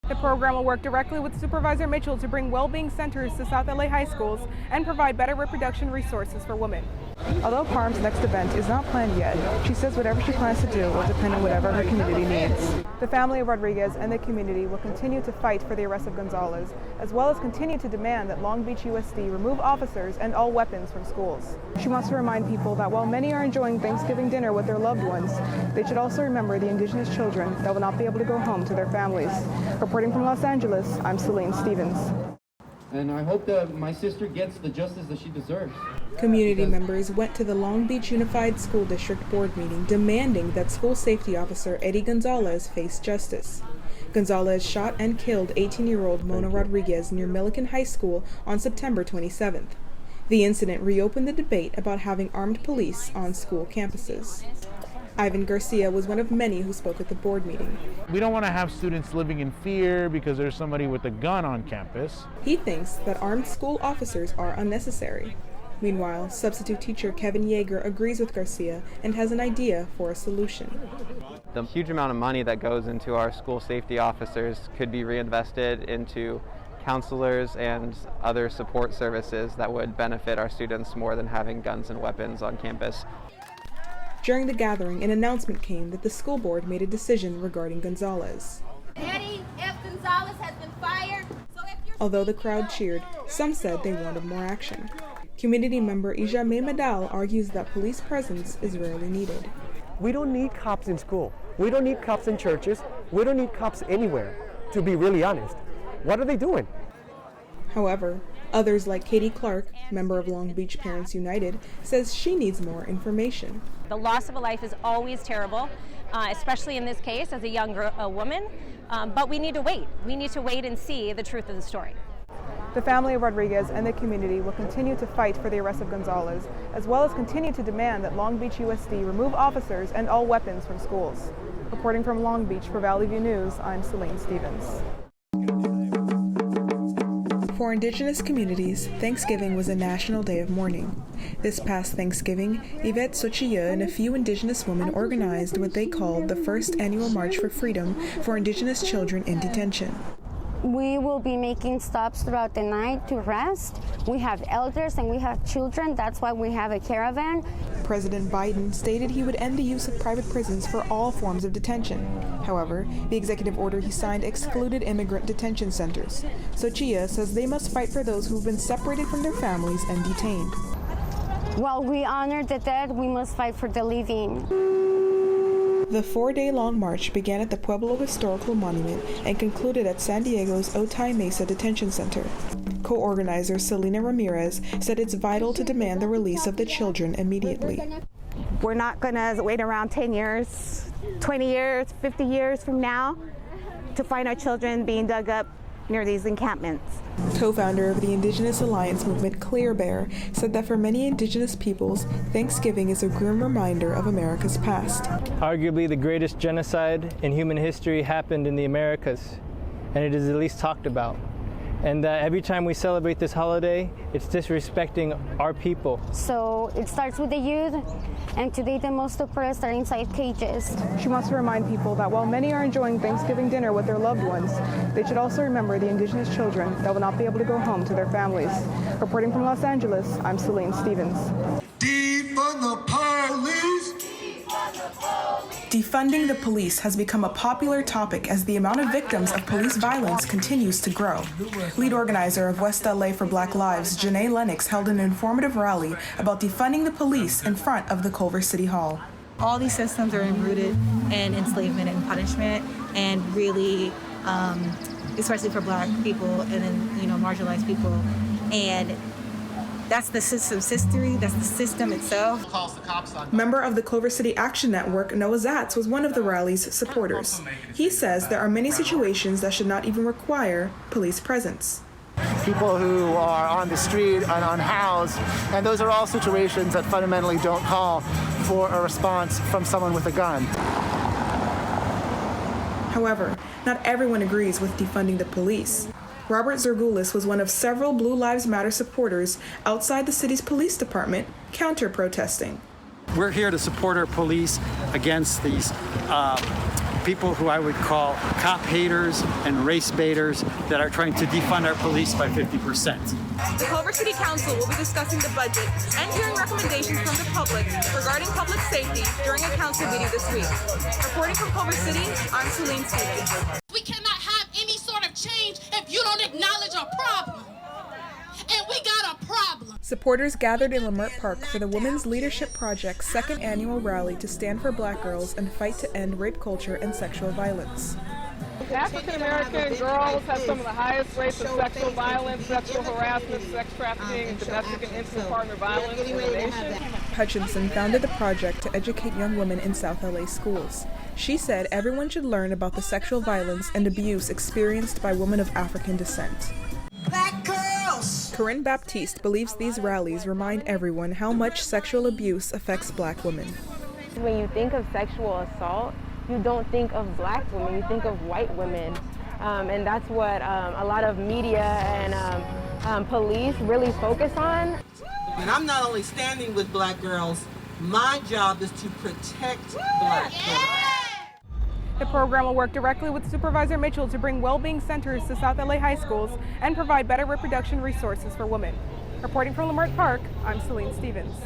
The program will work directly with Supervisor Mitchell to bring well-being centers to South LA high schools and provide better reproduction resources for women. Although Parm's next event is not planned yet, she says whatever she plans to do will depend on whatever her community needs. The family of Rodriguez and the community will continue to fight for the arrest of Gonzalez, as well as continue to demand that Long Beach USD remove officers and all weapons from schools. She wants to remind people that while many are enjoying Thanksgiving dinner with their loved ones, they should also remember the indigenous children that will not be able to go home to their families. Reporting from Los Angeles, I'm Celine Stevens. And I hope that my sister gets the justice that she deserves. Community members went to the Long Beach Unified School District Board meeting demanding that school safety officer Eddie Gonzalez face justice. Gonzalez shot and killed 18-year-old Mona Rodriguez near Millikan High School on September 27th. The incident reopened the debate about having armed police on school campuses. Ivan Garcia was one of many who spoke at the board meeting. We don't want to have students living in fear because there's somebody with a gun on campus. He thinks that armed school officers are unnecessary. Meanwhile, substitute teacher Kevin Yeager agrees with Garcia and has an idea for a solution. The huge amount of money that goes into our school safety officers could be reinvested into counselors and other support services that would benefit our students more than having guns and weapons on campus. During the gathering, an announcement came that the school board made a decision regarding Gonzalez. Eddie F. Gonzalez has been fired. Although the crowd cheered, some said they wanted more action. Community member Ijame Medal argues that police presence is rarely needed. We don't need cops in school. We don't need cops in churches. We don't need cops anywhere, to be really honest. What are they doing? However, others like Katie Clark, member of Long Beach Parents United, says she needs more information. The loss of a life is always terrible, especially in this case as a young woman, but we need to wait. We need to wait and see the truth of the story. The family of Rodriguez and the community will continue to fight for the arrest of Gonzalez, as well as continue to demand that Long Beach USD remove officers and all weapons from schools. Reporting from Long Beach for Valley View News, I'm Celine Stevens. For Indigenous communities, Thanksgiving was a national day of mourning. This past Thanksgiving, Yvette Sochia and a few Indigenous women organized what they called the first annual March for Freedom for Indigenous children in detention. We will be making stops throughout the night to rest. We have elders and we have children. That's why we have a caravan. President Biden stated he would end the use of private prisons for all forms of detention. However, the executive order he signed excluded immigrant detention centers. Sochia says they must fight for those who've been separated from their families and detained. While we honor the dead, we must fight for the living. The 4-day-long march began at the Pueblo Historical Monument and concluded at San Diego's Otay Mesa Detention Center. Co-organizer Selena Ramirez said it's vital to demand the release of the children immediately. We're not going to wait around 10 years, 20 years, 50 years from now to find our children being dug up near these encampments. Co-founder of the Indigenous Alliance movement, Clear Bear, said that for many Indigenous peoples, Thanksgiving is a grim reminder of America's past. Arguably the greatest genocide in human history happened in the Americas, and it is at least talked about. And every time we celebrate this holiday, it's disrespecting our people. So it starts with the youth, and today the most oppressed are inside cages. She wants to remind people that while many are enjoying Thanksgiving dinner with their loved ones, they should also remember the Indigenous children that will not be able to go home to their families. Reporting from Los Angeles, I'm Celine Stevens. Defund the police! Defunding the police has become a popular topic as the amount of victims of police violence continues to grow. Lead organizer of West LA for Black Lives, Janae Lennox, held an informative rally about defunding the police in front of the Culver City Hall. All these systems are rooted in enslavement and punishment, and really, especially for Black people and then, marginalized people. And that's the system's history, that's the system itself. Member of the Culver City Action Network, Noah Zatz, was one of the rally's supporters. He says there are many situations that should not even require police presence. People who are on the street and unhoused, and those are all situations that fundamentally don't call for a response from someone with a gun. However, not everyone agrees with defunding the police. Robert Zergulis was one of several Blue Lives Matter supporters outside the city's police department counter-protesting. We're here to support our police against these people who I would call cop haters and race baiters that are trying to defund our police by 50%. The Culver City Council will be discussing the budget and hearing recommendations from the public regarding public safety during a council meeting this week. Reporting from Culver City, I'm Celine Stevens. We cannot have any sort of change if you don't acknowledge a problem. And we got a problem. Supporters gathered in Leimert Park for the Women's Leadership Project's second annual rally to stand for Black girls and fight to end rape culture and sexual violence. African American girls have some of the highest rates of sexual violence, sexual harassment, sex trafficking, and domestic and intimate partner violence in the nation. Hutchinson founded the project to educate young women in South LA schools. She said everyone should learn about the sexual violence and abuse experienced by women of African descent. Black girls! Corinne Baptiste believes these rallies remind everyone how much sexual abuse affects Black women. When you think of sexual assault, you don't think of Black women, you think of white women. And that's what a lot of media and police really focus on. And I'm not only standing with Black girls, my job is to protect Black girls. The program will work directly with Supervisor Mitchell to bring well-being centers to South LA high schools and provide better reproduction resources for women. Reporting from Leimert Park, I'm Celine Stevens.